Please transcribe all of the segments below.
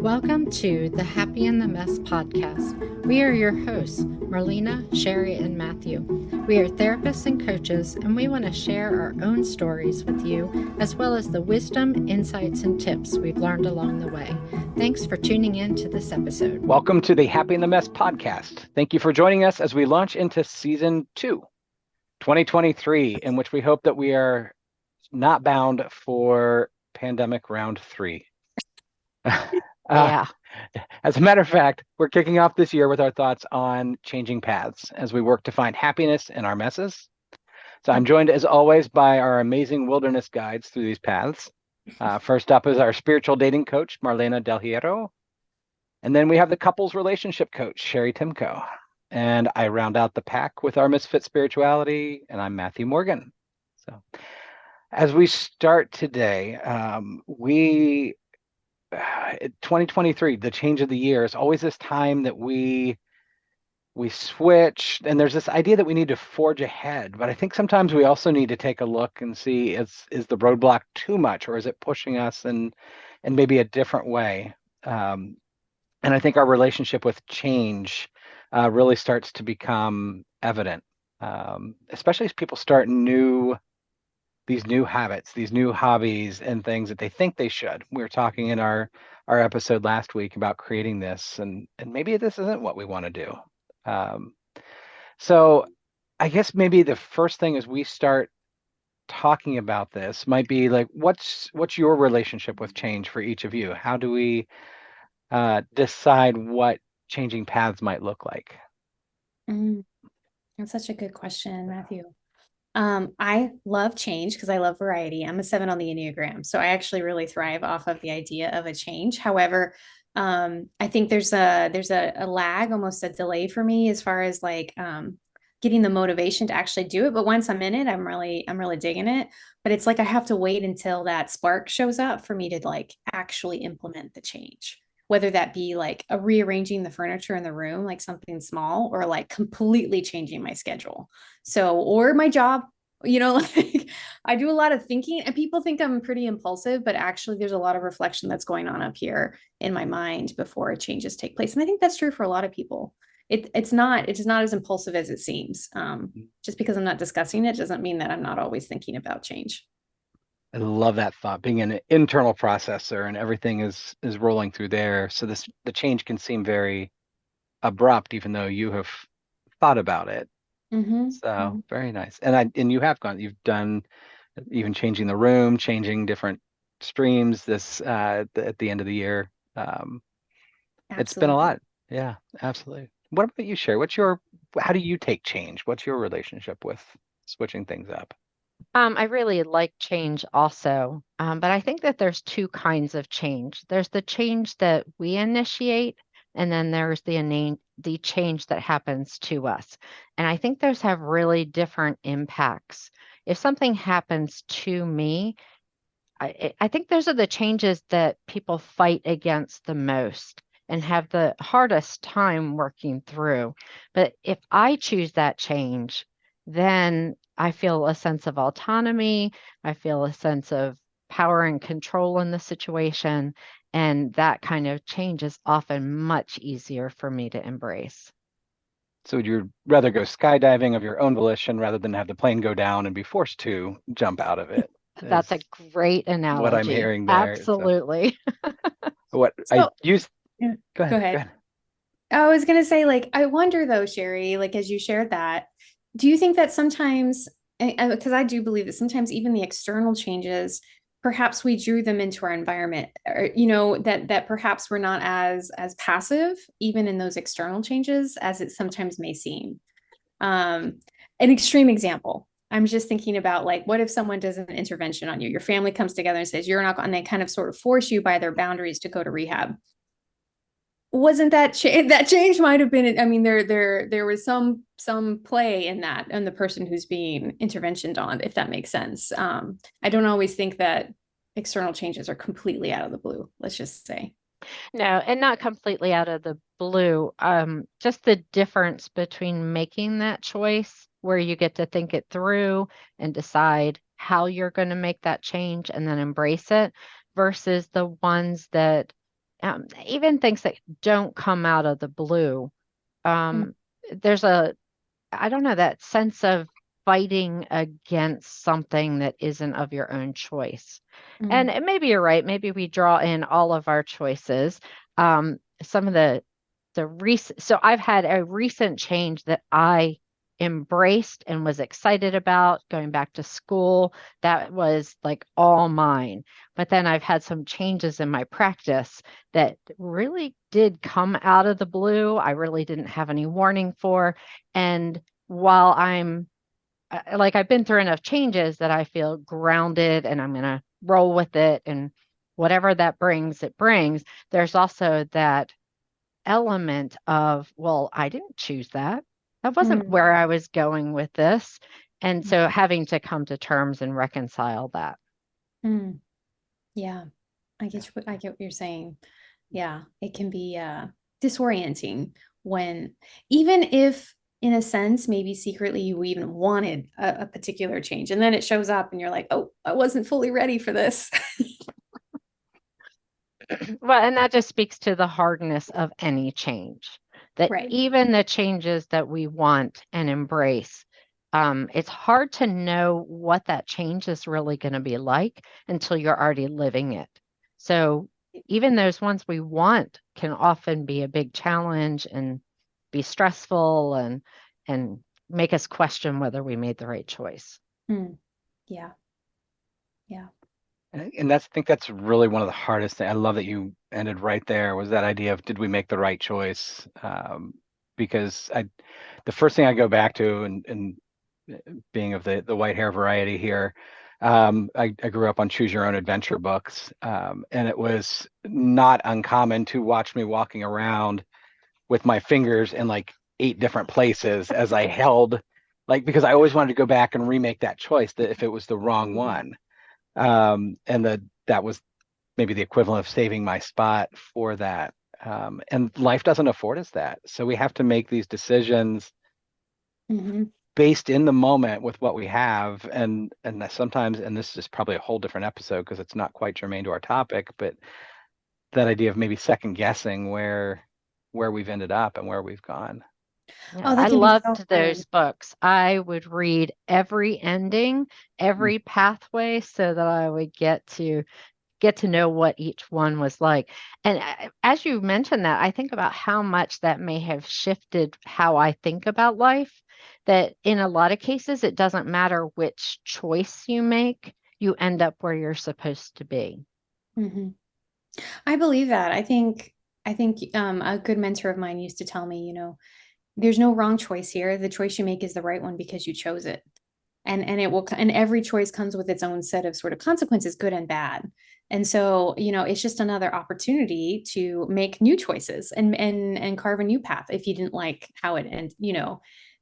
Welcome to the Happy in the Mess podcast. We are your hosts, Marlena, Sherry, and Matthew. We are therapists and coaches, and we want to share our own stories with you, as well as the wisdom, insights, and tips we've learned along the way. Thanks for tuning in to this episode. Welcome to the Happy in the Mess podcast. Thank you for joining us as we launch into season 2, 2023, in which we hope that we are not bound for pandemic round 3. Yeah. As a matter of fact, we're kicking off this year with our thoughts on changing paths as we work to find happiness in our messes. So I'm joined as always by our amazing wilderness guides through these paths. First up is our spiritual dating coach, Marlena Del Hierro. And then we have the couples relationship coach, Sherry Timko. And I round out the pack with our misfit spirituality, and I'm Matthew Morgan. So as we start today, 2023, the change of the year, is always this time that we switch, and there's this idea that we need to forge ahead. But I think sometimes we also need to take a look and see, is the roadblock too much, or is it pushing us in maybe a different way? And I think our relationship with change really starts to become evident, especially as people start these new habits, these new hobbies and things that they think they should. We were talking in our episode last week about creating this, and maybe this isn't what we want to do. So I guess maybe the first thing as we start talking about this might be like, what's your relationship with change for each of you? How do we decide what changing paths might look like? That's such a good question, Matthew. I love change because I love variety. I'm a 7 on the Enneagram, so I actually really thrive off of the idea of a change. However, I think there's a lag, almost a delay for me as far as like getting the motivation to actually do it. But once I'm in it, I'm really digging it. But it's like I have to wait until that spark shows up for me to like actually implement the change. Whether that be like a rearranging the furniture in the room, like something small, or like completely changing my schedule. So, or my job, like I do a lot of thinking, and people think I'm pretty impulsive, but actually there's a lot of reflection that's going on up here in my mind before changes take place. And I think that's true for a lot of people. It's not as impulsive as it seems. Just because I'm not discussing it doesn't mean that I'm not always thinking about change. I love that thought, being an internal processor and everything is rolling through there. So the change can seem very abrupt, even though you have thought about it. So very nice. And you've done even changing the room, changing different streams at the end of the year. It's been a lot. Yeah, absolutely. What about you, Sherry? How do you take change? What's your relationship with switching things up? I really like change also, but I think that there's two kinds of change. There's the change that we initiate, and then there's the change that happens to us. And I think those have really different impacts. If something happens to me, I think those are the changes that people fight against the most and have the hardest time working through. But if I choose that change, then I feel a sense of autonomy. I feel a sense of power and control in the situation. And that kind of change is often much easier for me to embrace. So would you rather go skydiving of your own volition rather than have the plane go down and be forced to jump out of it? That's a great analogy. What I'm hearing there. Absolutely. Go ahead. I was going to say, like, I wonder though, Sherry, like, as you shared that, do you think that sometimes, because I do believe that sometimes even the external changes, perhaps we drew them into our environment, or, that perhaps we're not as passive, even in those external changes as it sometimes may seem. An extreme example. I'm just thinking about like, what if someone does an intervention on you? Your family comes together and says, you're not, and they kind of sort of force you by their boundaries to go to rehab. Wasn't that that change might have been, I mean, there was some play in that, and the person who's being interventioned on, if that makes sense. I don't always think that external changes are completely out of the blue, let's just say. No, and not completely out of the blue. Just the difference between making that choice where you get to think it through and decide how you're going to make that change and then embrace it versus the ones that even things that don't come out of the blue. Mm, There's I don't know, that sense of fighting against something that isn't of your own choice. And mm, maybe you're right. Maybe we draw in all of our choices. Some of the recent, so I've had a recent change that I embraced and was excited about going back to school. That was like all mine. But then I've had some changes in my practice that really did come out of the blue. I really didn't have any warning for. And while I'm like, I've been through enough changes that I feel grounded and I'm going to roll with it, and whatever that brings, it brings. There's also that element of, well, I didn't choose that. That wasn't mm, where I was going with this. And mm, so having to come to terms and reconcile that. mm. Yeah, I get what you're saying. Yeah, it can be disorienting when, even if in a sense, maybe secretly you even wanted a particular change, and then it shows up and you're like, oh, I wasn't fully ready for this. Well, and that just speaks to the hardness of any change, that Right. even the changes that we want and embrace, it's hard to know what that change is really going to be like until you're already living it. So even those ones we want can often be a big challenge and be stressful and make us question whether we made the right choice. Mm, yeah, yeah. And I think that's really one of the hardest things. I love that you ended right there, was that idea of, did we make the right choice? Because the first thing I go back to, and being of the white hair variety here, I grew up on choose your own adventure books, and it was not uncommon to watch me walking around with my fingers in like 8 different places as I held, like, because I always wanted to go back and remake that choice, that if it was the wrong Mhm. one. And that was maybe the equivalent of saving my spot for that. And life doesn't afford us that. So we have to make these decisions Mhm. based in the moment with what we have. And that sometimes, and this is probably a whole different episode because it's not quite germane to our topic, but that idea of maybe second guessing where we've ended up and where we've gone. Yeah, Oh, I that can be so loved hard. those books. I would read every ending, Mm. every pathway so that I would get to know what each one was like. And as you mentioned that, I think about how much that may have shifted how I think about life, that in a lot of cases it doesn't matter which choice you make, you end up where you're supposed to be. Mhm. I believe that. I think a good mentor of mine used to tell me, there's no wrong choice here. The choice you make is the right one because you chose it. And it will, and every choice comes with its own set of sort of consequences, good and bad. And so, it's just another opportunity to make new choices and carve a new path if you didn't like how it ended,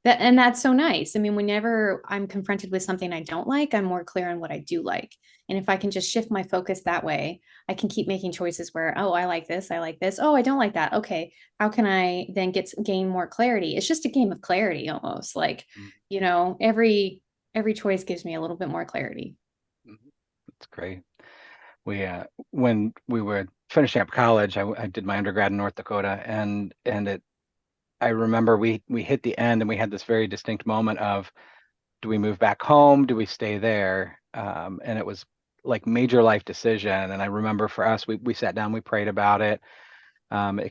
and that's so nice. I mean, whenever I'm confronted with something I don't like, I'm more clear on what I do like. And if I can just shift my focus that way, I can keep making choices where, oh, I like this, I like this. Oh, I don't like that. Okay, how can I then gain more clarity? It's just a game of clarity almost. Like, Mhm. every choice gives me a little bit more clarity. That's great. We when we were finishing up college, I did my undergrad in North Dakota, and I remember we hit the end and we had this very distinct moment of, do we move back home? Do we stay there? And it was like major life decision. And I remember for us, we sat down, we prayed about it,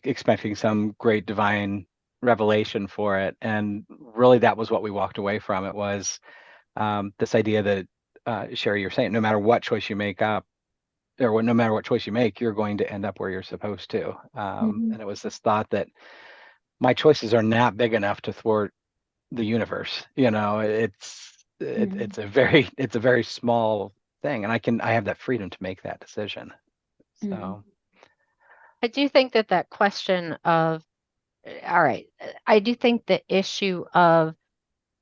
expecting some great divine revelation for it. And really, that was what we walked away from. It was this idea that, Sherry, you're saying, no matter what choice you make up, or no matter what choice you make, you're going to end up where you're supposed to. Mhm, And it was this thought that my choices are not big enough to thwart the universe. mhm, It's a very small thing, and I have that freedom to make that decision. mhm, So I do think that that question of, all right, I do think the issue of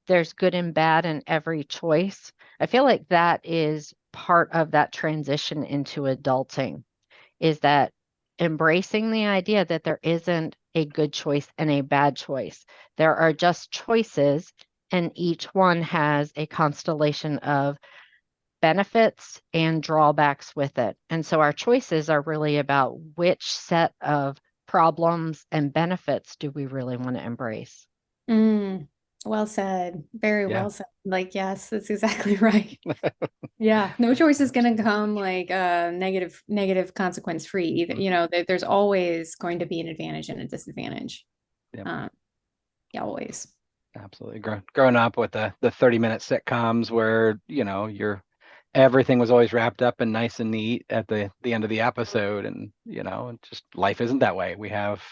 there's good and bad in every choice. I feel like that is part of that transition into adulting, is that embracing the idea that there isn't a good choice and a bad choice. There are just choices, and each one has a constellation of benefits and drawbacks with it. And so our choices are really about which set of problems and benefits do we really want to embrace. Well said. Very Yeah. well said. Like, yes, that's exactly right. Yeah, no choice is going to come like negative consequence free either. You know, there's always going to be an advantage and a disadvantage. Yep. Yeah, always. Absolutely. Growing up with the 30-minute sitcoms where, everything was always wrapped up and nice and neat at the end of the episode. And, just life isn't that way. We have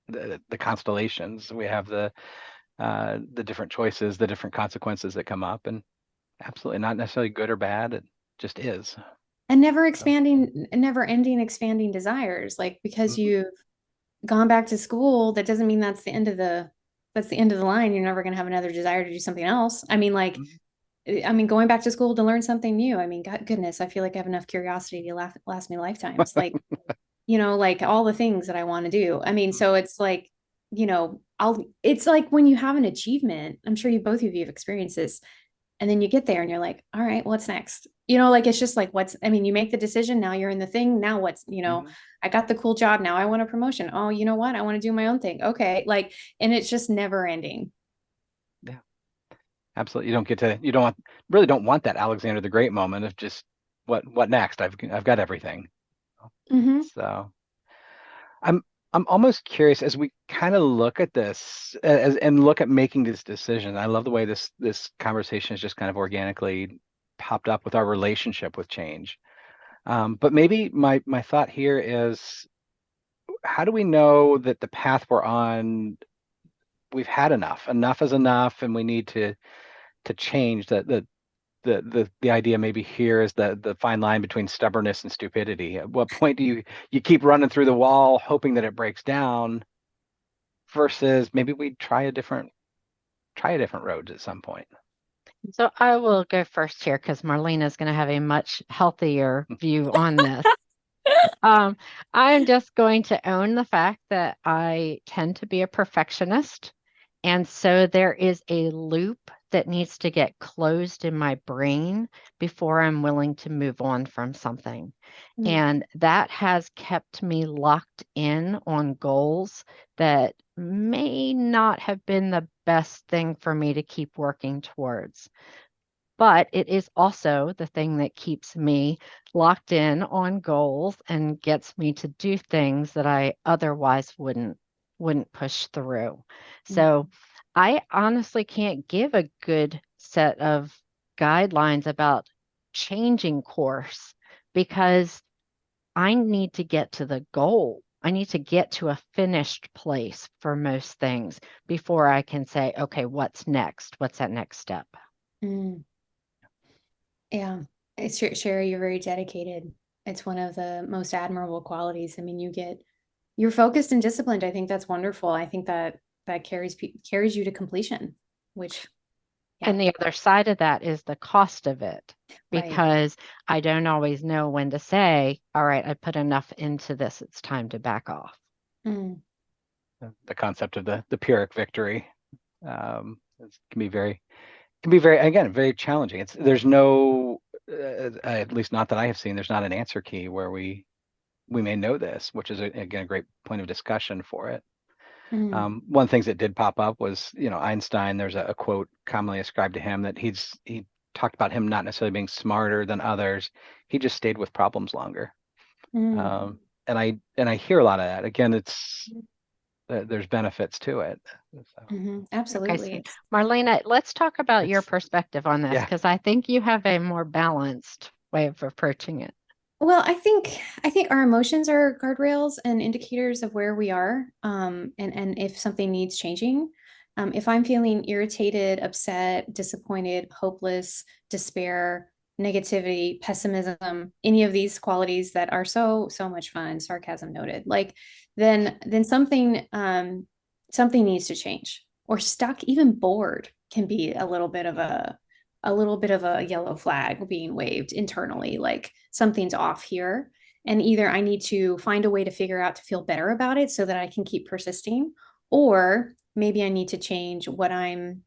the constellations, we have the different choices, the different consequences that come up, and absolutely not necessarily good or bad. It just is. And never ending expanding desires. Like, because you've gone back to school, that doesn't mean that's the end of the line. You're never going to have another desire to do something else. I mean, like, going back to school to learn something new. I mean, God, goodness, I feel like I have enough curiosity to last me lifetimes. Like, like all the things that I want to do. I mean, so it's like, it's like when you have an achievement, I'm sure both of you have experienced this, and then you get there and you're like, all right, what's next? Like, it's just like, you make the decision. Now you're in the thing. Now what's, I got the cool job. Now I want a promotion. Oh, you know what? I want to do my own thing. Okay. Like, and it's just never ending. Yeah, absolutely. You don't want that Alexander the Great moment of just what next? I've got everything. So I'm almost curious as we kind of look at this and look at making this decision. I love the way this conversation has just kind of organically popped up with our relationship with change. But maybe my thought here is, how do we know that the path we're on, we've had enough? Enough is enough, and we need to change. The idea maybe here is the fine line between stubbornness and stupidity. At what point do you keep running through the wall hoping that it breaks down, versus maybe we try a different road at some point? So I will go first here because Marlena is going to have a much healthier view on this. I'm just going to own the fact that I tend to be a perfectionist. And so there is a loop that needs to get closed in my brain before I'm willing to move on from something. And that has kept me locked in on goals that may not have been the best thing for me to keep working towards. But it is also the thing that keeps me locked in on goals and gets me to do things that I otherwise wouldn't push through. So I honestly can't give a good set of guidelines about changing course because I need to get to the goal. I need to get to a finished place for most things before I can say, okay, what's next? What's that next step? Yeah, it's Sherry, you're very dedicated. It's one of the most admirable qualities. I mean, you're focused and disciplined. I think that's wonderful. I think that carries you to completion, which And the other side of that is the cost of it, Right. because I don't always know when to say, all right, I put enough into this, it's time to back off. The concept of the Pyrrhic victory can be very, again, very challenging. There's no, at least not that I have seen, there's not an answer key where we may know this, which is again a great point of discussion for it. One of the things that did pop up was, Einstein. There's a quote commonly ascribed to him that he talked about him not necessarily being smarter than others. He just stayed with problems longer. And I hear a lot of that. Again, there's benefits to it. So. Absolutely. Okay, so Marlena, let's talk about your perspective on this, because I think you have a more balanced way of approaching it. Well, I think our emotions are guardrails and indicators of where we are, and if something needs changing. If I'm feeling irritated, upset, disappointed, hopeless, despair, negativity, pessimism, any of these qualities that are so much fun, sarcasm noted, like then something needs to change. Or stuck, even bored can be a little bit of a yellow flag being waved internally, like something's off here. And either I need to find a way to figure out to feel better about it so that I can keep persisting, or maybe I need to change what I'm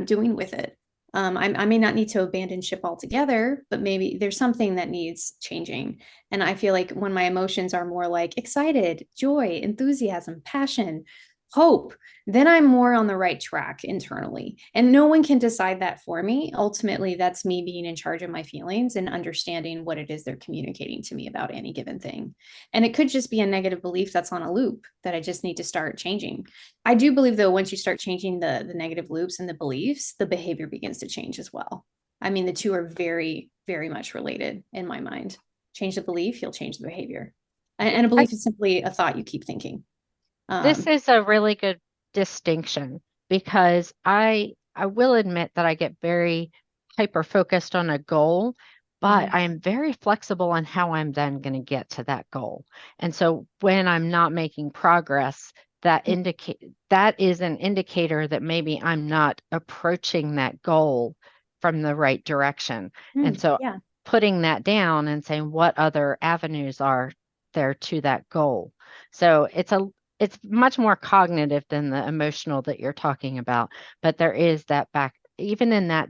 doing with it. I may not need to abandon ship altogether, but maybe there's something that needs changing. And I feel like when my emotions are more like excited, joy, enthusiasm, passion, hope, then I'm more on the right track internally. And no one can decide that for me. Ultimately, that's me being in charge of my feelings and understanding what it is they're communicating to me about any given thing. And it could just be a negative belief that's on a loop that I just need to start changing. I do believe though, once you start changing the negative loops and the beliefs, the behavior begins to change as well. I mean, the two are very, very much related in my mind. Change the belief, you'll change the behavior. And a I, belief is simply a thought you keep thinking. this Um, is a really good distinction because I will admit that I get very hyper focused on a goal, but mhm. I am very flexible on how I'm then going to get to that goal. And so when I'm not making progress, that is an indicator that maybe I'm not approaching that goal from the right direction. And so Yeah, putting that down and saying what other avenues are there to that goal. So it's much more cognitive than the emotional that you're talking about, but there is that back, even in that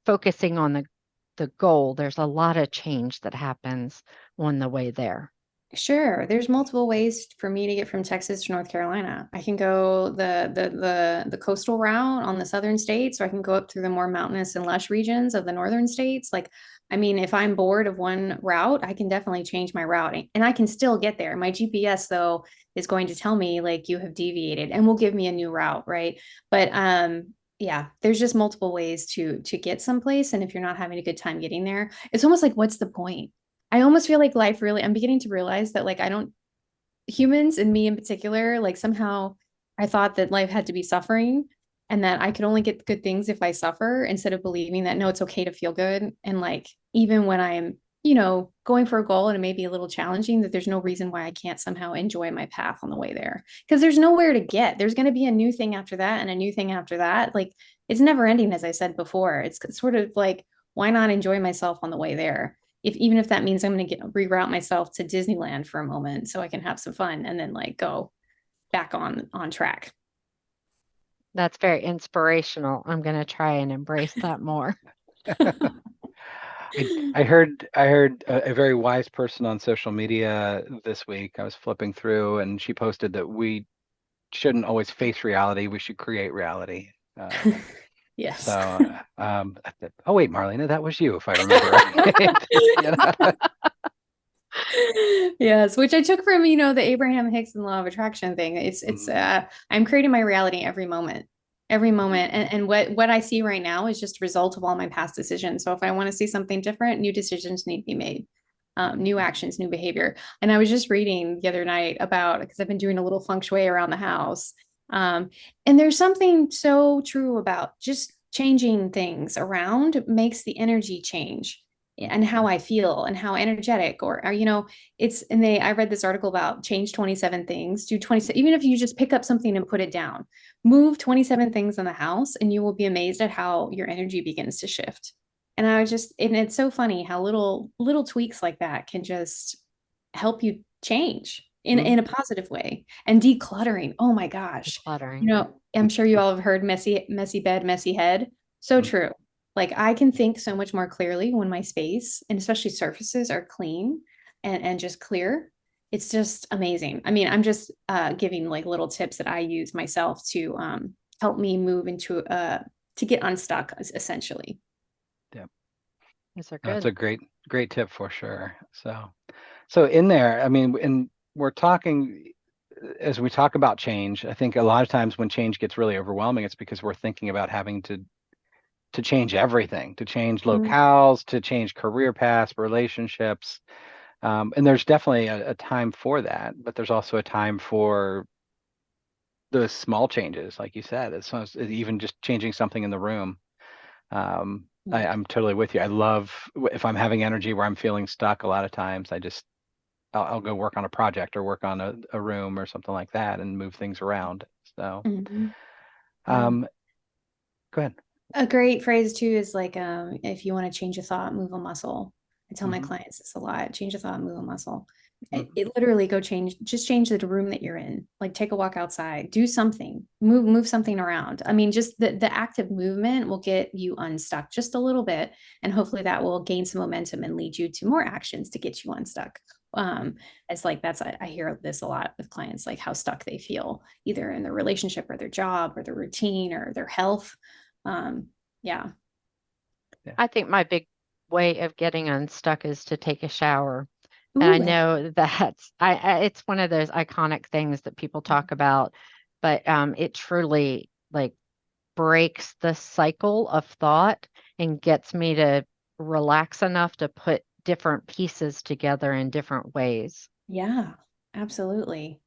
focusing on the goal, there's a lot of change that happens on the way there. sure. There's multiple ways for me to get from Texas to North Carolina. I can go the coastal route on the southern states, or I can go up through the more mountainous and lush regions of the northern states. Like, I mean, if I'm bored of one route, I can definitely change my routing and I can still get there. My GPS though is going to tell me like you have deviated and will give me a new route, right? But yeah, there's just multiple ways to get someplace. And if you're not having a good time getting there, it's almost like what's the point? I almost feel like life really, I'm beginning to realize that like I don't, humans and me in particular, like somehow I thought that life had to be suffering and that I could only get good things if I suffer instead of believing that no, it's okay to feel good. And like even when I'm, going for a goal and it may be a little challenging, that there's no reason why I can't somehow enjoy my path on the way there. Because there's nowhere to get. There's going to be a new thing after that and a new thing after that. Like it's never ending, as I said before. It's sort of like, why not enjoy myself on the way there? If even if that means I'm going to reroute myself to Disneyland for a moment so I can have some fun and then like go back on track. That's very inspirational. I'm going to try and embrace that more. I heard a very wise person on social media this week. I was flipping through, and she posted that we shouldn't always face reality. We should create reality. Yes. So, oh wait, Marlena, that was you, if I remember right. You know? Yes, which I took from, the Abraham Hicks and Law of Attraction thing. It's Mhm. I'm creating my reality every moment. Every moment. And what I see right now is just a result of all my past decisions. So if I want to see something different, new decisions need to be made. New actions, new behavior. And I was just reading the other night about because I've been doing a little feng shui around the house. Um, and there's something so true about just changing things around makes the energy change and how I feel and how energetic or it's and I read this article about change 27 things, do 20, even if you just pick up something and put it down, move 27 things in the house and you will be amazed at how your energy begins to shift. And it's so funny how little tweaks like that can just help you change in Mhm. a positive way. And decluttering, oh my gosh. Decluttering. I'm sure you all have heard messy bed, messy head. So Mhm. true. Like I can think so much more clearly when my space and especially surfaces are clean and just clear. It's just amazing. I mean, I'm just giving like little tips that I use myself to help me move into to get unstuck essentially. Yeah, These are that's good. a great tip for sure. So in there, I mean, and we're talking as we talk about change. I think a lot of times when change gets really overwhelming, it's because we're thinking about having to change everything, to change Mhm. locales, to change career paths, relationships. And there's definitely a time for that, but there's also a time for those small changes, like you said. It's even just changing something in the room. Yeah. I'm totally with you. I love if I'm having energy where I'm feeling stuck. A lot of times, I'll go work on a project or work on a room or something like that and move things around. So, Mhm. Yeah. um, go ahead. A great phrase too is like, if you want to change a thought, move a muscle. I tell my Hmm. clients this a lot. Change a thought, move a muscle. It literally just change the room that you're in. Like take a walk outside, do something, move something around. I mean, just the active movement will get you unstuck just a little bit, and hopefully that will gain some momentum and lead you to more actions to get you unstuck. As like I hear this a lot with clients, like how stuck they feel either in their relationship or their job or their routine or their health. Yeah. I think my big way of getting unstuck is to take a shower. And I Ooh, know that's it's one of those iconic things that people talk about, but it truly like breaks the cycle of thought and gets me to relax enough to put different pieces together in different ways. yeah, absolutely.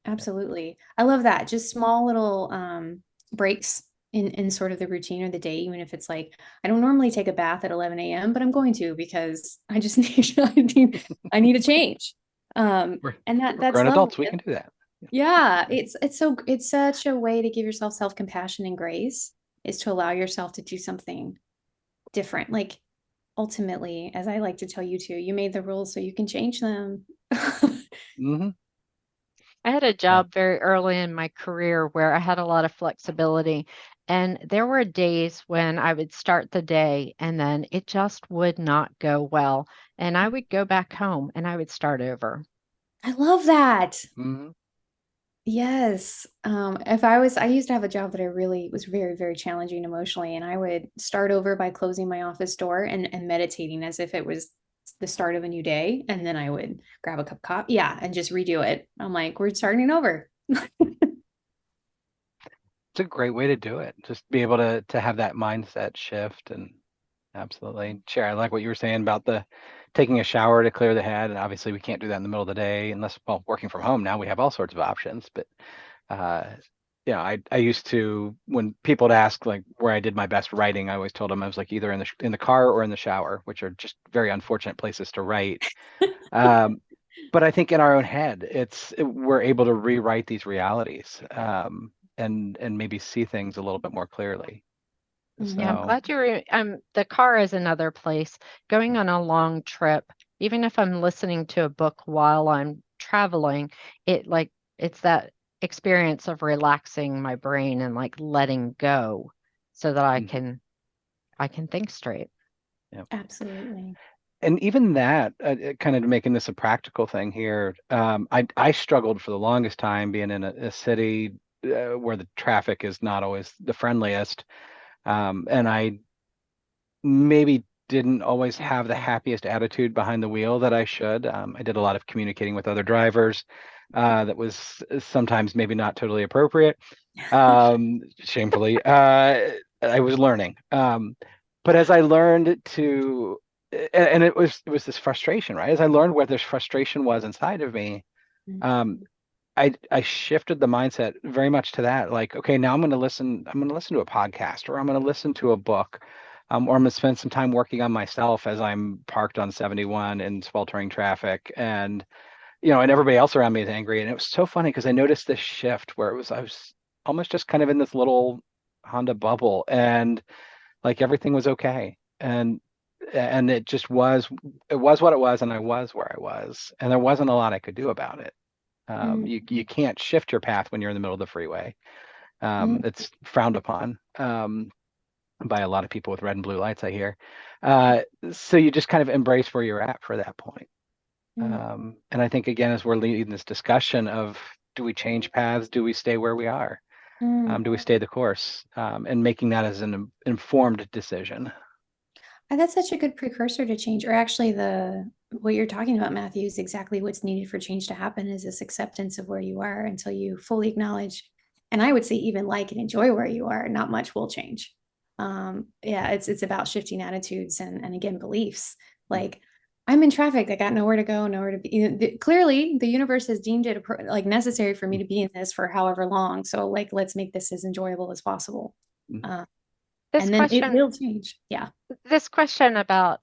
Absolutely. I love that. Just small little breaks in sort of the routine or the day, even if it's like I don't normally take a bath at 11 a.m., but I'm going to because I just I need a change. We're, And we're that's grown lovely. adults. We can do that. Yeah, it's such a way to give yourself self-compassion and grace is to allow yourself to do something different. Like ultimately, as I like to tell you too, you made the rules so you can change them. Hmm. I had a Yeah. job very early in my career where I had a lot of flexibility. And there were days when I would start the day and then it just would not go well. And I would go back home and I would start over. I love that. Hmm. Yes. I used to have a job that I really was very, very challenging emotionally, and I would start over by closing my office door and meditating as if it was the start of a new day. And then I would grab a cup of coffee, yeah, and just redo it. I'm like, we're starting over. It's a great way to do it. Just be able to have that mindset shift. And absolutely. Sure. I like what you were saying about the taking a shower to clear the head. And obviously we can't do that in the middle of the day unless, well, working from home now we have all sorts of options. But uh I used to, when people would ask like where I did my best writing, I always told them I was like either in the car or in the shower, which are just very unfortunate places to write. Um, but I think in our own head, we're able to rewrite these realities, and maybe see things a little bit more clearly. Yeah, I'm Mhm. So, glad the car is another place. Going on a long trip, even if I'm listening to a book while I'm traveling, it like it's that experience of relaxing my brain and like letting go so that mhm, I can think straight. yeah. Absolutely. And even that, kind of making this a practical thing here, I struggled for the longest time being in a city where the traffic is not always the friendliest, and I maybe didn't always have the happiest attitude behind the wheel that I should. I did a lot of communicating with other drivers that was sometimes maybe not totally appropriate. Shamefully, I was learning. But as I learned to, and it was this frustration, right? As I learned where this frustration was inside of me, um, I shifted the mindset very much to that. Like, okay, now I'm going to listen to a podcast, or I'm going to listen to a book, or I'm going to spend some time working on myself as I'm parked on 71 in sweltering traffic. And, and everybody else around me is angry. And it was so funny because I noticed this shift where I was almost just kind of in this little Honda bubble, and like everything was okay. And it was what it was, and I was where I was, and there wasn't a lot I could do about it. You Mhm. can't shift your path when you're in the middle of the freeway. Mhm. It's frowned upon by a lot of people with red and blue lights, I hear. So you just kind of embrace where you're at for that point. Mhm. And I think again, as we're leading this discussion of do we change paths? Do we stay where we are? Mhm. Do we stay the course? And making that as an informed decision. That's such a good precursor to change, or actually the what you're talking about, Matthew, is exactly what's needed for change to happen is this acceptance of where you are until you fully acknowledge, and I would say even like and enjoy where you are, not much will change. Yeah, it's about shifting attitudes and again beliefs. Like I'm in traffic, I got nowhere to go, nowhere to be. Clearly, the universe has deemed it like necessary for me to be in this for however long. So like, let's make this as enjoyable as possible. Uh, This and then it question, will change. Yeah. this question about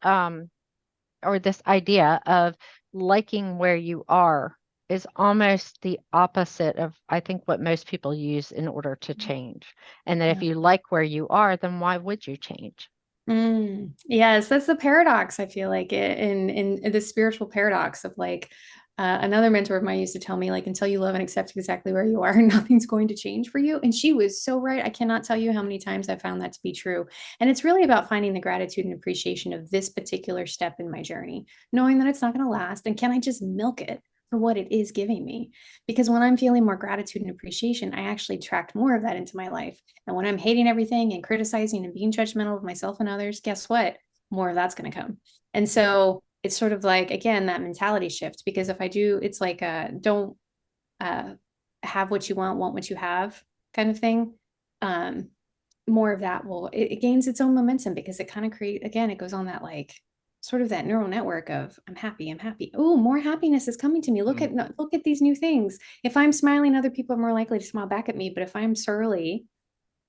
or this idea of liking where you are is almost the opposite of, I think, what most people use in order to change. And that if Yeah. you like where you are, then why would you change? Yes, that's the paradox. I feel like in the spiritual paradox of like, Another mentor of mine used to tell me, like, until you love and accept exactly where you are, nothing's going to change for you. And she was so right. I cannot tell you how many times I found that to be true. And it's really about finding the gratitude and appreciation of this particular step in my journey, knowing that it's not going to last. And can I just milk it for what it is giving me? Because when I'm feeling more gratitude and appreciation, I actually attract more of that into my life. And when I'm hating everything and criticizing and being judgmental of myself and others, guess what? More of that's going to come. And so it's sort of like, again, that mentality shift, because if I do, it's like, don't have what you want what you have kind of thing. More of that it gains its own momentum, because it kind of again, it goes on that like sort of that neural network of I'm happy. Oh, more happiness is coming to me. Look at these new things. If I'm smiling, other people are more likely to smile back at me. But if I'm surly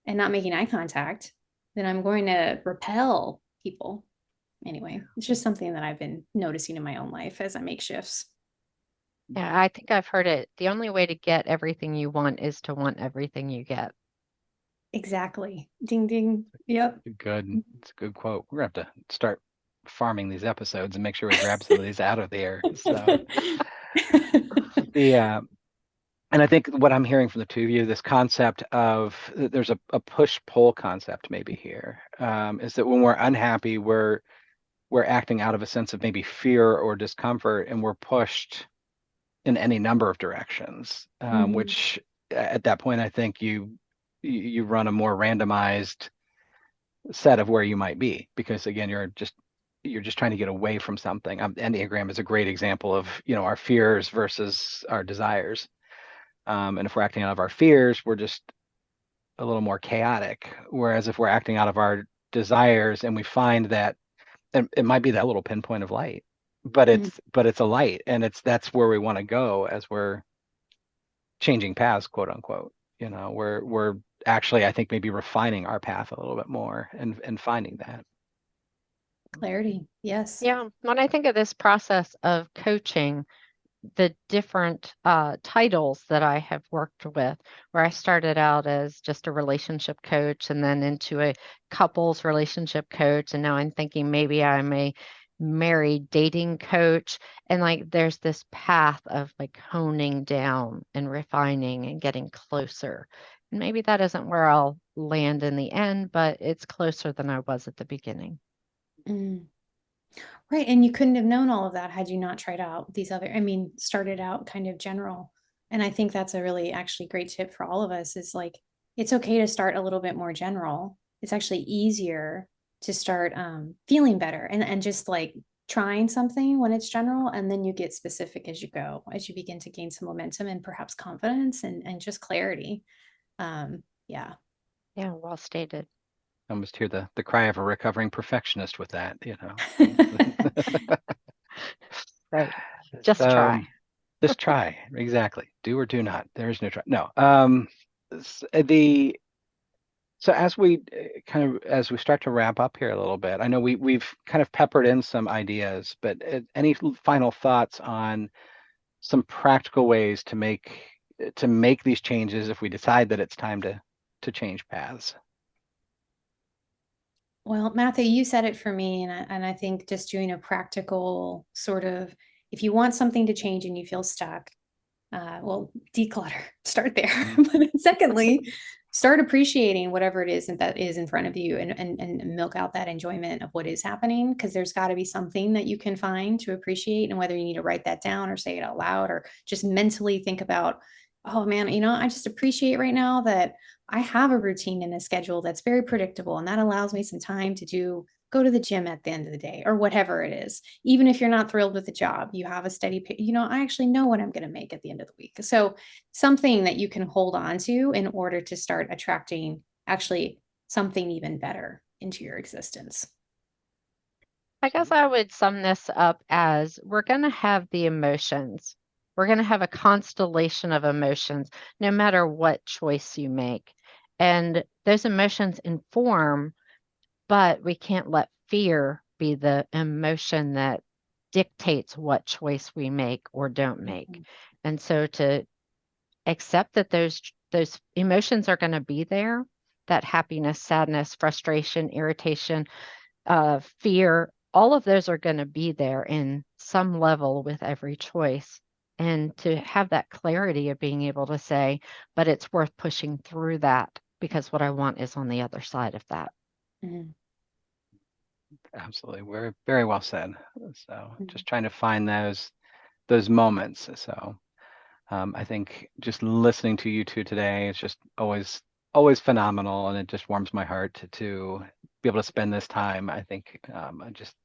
and not making eye contact, then I'm going to repel people. Anyway, it's just something that I've been noticing in my own life as I make shifts. Yeah, I think I've heard it. The only way to get everything you want is to want everything you get. Exactly. Ding, ding. Yep. Good. It's a good quote. We're gonna have to start farming these episodes and make sure we grab some of these out of the air. So and I think what I'm hearing from the two of you, this concept of there's a push-pull concept maybe here, is that when we're unhappy, we're acting out of a sense of maybe fear or discomfort, and we're pushed in any number of directions, which at that point, I think you run a more randomized set of where you might be, because again, you're just trying to get away from something. Enneagram is a great example of, our fears versus our desires. And if we're acting out of our fears, we're just a little more chaotic. Whereas if we're acting out of our desires and we find that it might be that little pinpoint of light, but it's a light, and that's where we want to go as we're changing paths, quote unquote. We're actually, I think, maybe refining our path a little bit more and finding that clarity. Yes. Yeah, when I think of this process of coaching, the different titles that I have worked with, where I started out as just a relationship coach and then into a couples relationship coach. And now I'm thinking maybe I'm a married dating coach. And like there's this path of like honing down and refining and getting closer. And maybe that isn't where I'll land in the end, but it's closer than I was at the beginning. Right. And you couldn't have known all of that had you not tried out these started out kind of general. And I think that's a really actually great tip for all of us, is like, it's okay to start a little bit more general. It's actually easier to start feeling better and just like trying something when it's general. And then you get specific as you go, as you begin to gain some momentum and perhaps confidence and just clarity. Yeah. Yeah, well stated. I almost hear the cry of a recovering perfectionist with that, Right. Just try. Just try. Exactly. Do or do not. There is no try. No. So as we start to wrap up here a little bit, I know we've kind of peppered in some ideas, but any final thoughts on some practical ways to make these changes if we decide that it's time to change paths? Well, Matthew, you said it for me, and I think just doing a practical sort of, if you want something to change and you feel stuck, well, declutter, start there. But secondly, start appreciating whatever it is that is in front of you, and milk out that enjoyment of what is happening, because there's got to be something that you can find to appreciate. And whether you need to write that down or say it out loud or just mentally think about, oh man, I just appreciate right now that I have a routine and a schedule that's very predictable, and that allows me some time to go to the gym at the end of the day or whatever it is. Even if you're not thrilled with the job, you have a steady I actually know what I'm going to make at the end of the week. So something that you can hold on to in order to start attracting actually something even better into your existence. I guess I would sum this up as we're going to have the emotions. We're going to have a constellation of emotions, no matter what choice you make. And those emotions inform, but we can't let fear be the emotion that dictates what choice we make or don't make. And so to accept that those emotions are going to be there, that happiness, sadness, frustration, irritation, fear, all of those are going to be there in some level with every choice. and to have that clarity of being able to say, but it's worth pushing through that because what I want is on the other side of that. Mhm. Absolutely. Very, very well said. So Mhm. just trying to find those moments. So I think just listening to you two today is just always phenomenal, and it just warms my heart to be able to spend this time. I think I'm just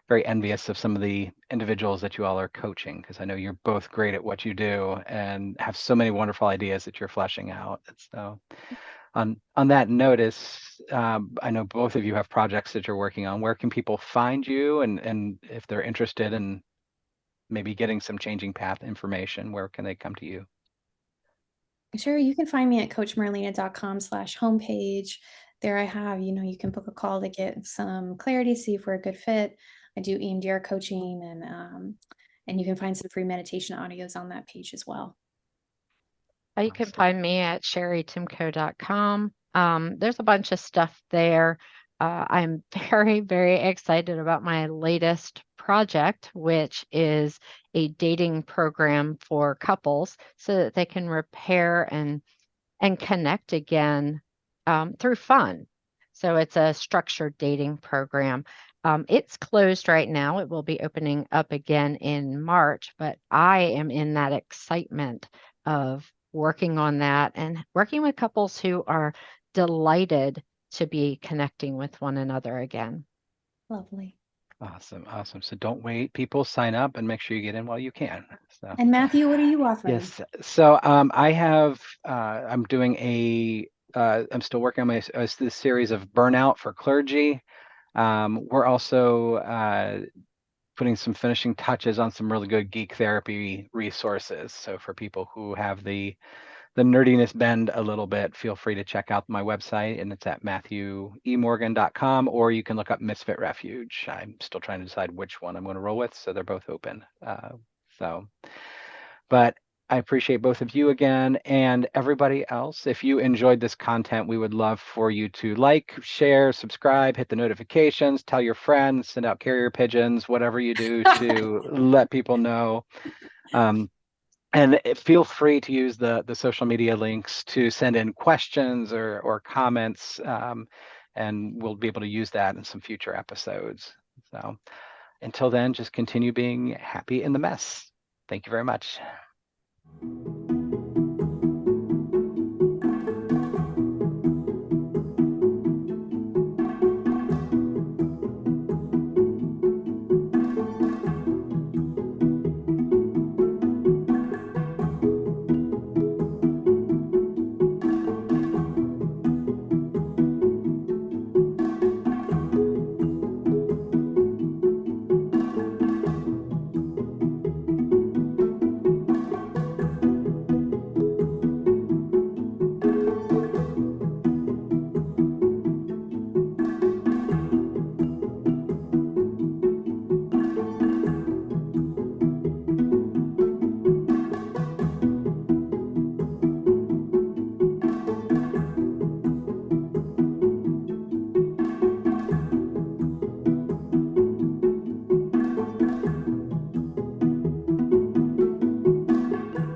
very envious of some of the individuals that you all are coaching, because I know you're both great at what you do and have so many wonderful ideas that you're fleshing out. So on that notice, I know both of you have projects that you're working on. Where can people find you, and if they're interested in maybe getting some changing path information, where can they come to you? Sure, you can find me at coachmarlena.com/homepage. There I have, you can book a call to get some clarity, see if we're a good fit. I do EMDR coaching, and you can find some free meditation audios on that page as well. You can Awesome. find me at sherrytimco.com. There's a bunch of stuff there. I'm very, very excited about my latest project, which is a dating program for couples so that they can repair and connect again through fun. So it's a structured dating program. It's closed right now. It will be opening up again in March, but I am in that excitement of working on that and working with couples who are delighted to be connecting with one another again. Lovely. Awesome. Awesome. So don't wait. People, sign up and make sure you get in while you can. So And Matthew, what are you offering? yes. So I have I'm doing I'm still working on this series of Burnout for Clergy. We're also putting some finishing touches on some really good geek therapy resources. So for people who have the nerdiness bend a little bit, feel free to check out my website, and it's at matthewemorgan.com, or you can look up Misfit Refuge. I'm still trying to decide which one I'm going to roll with, so they're both open. But I appreciate both of you again, and everybody else. If you enjoyed this content, we would love for you to like, share, subscribe, hit the notifications, tell your friends, send out carrier pigeons, whatever you do to let people know. And feel free to use the social media links to send in questions or comments, and we'll be able to use that in some future episodes. So until then, just continue being happy in the mess. Thank you very much.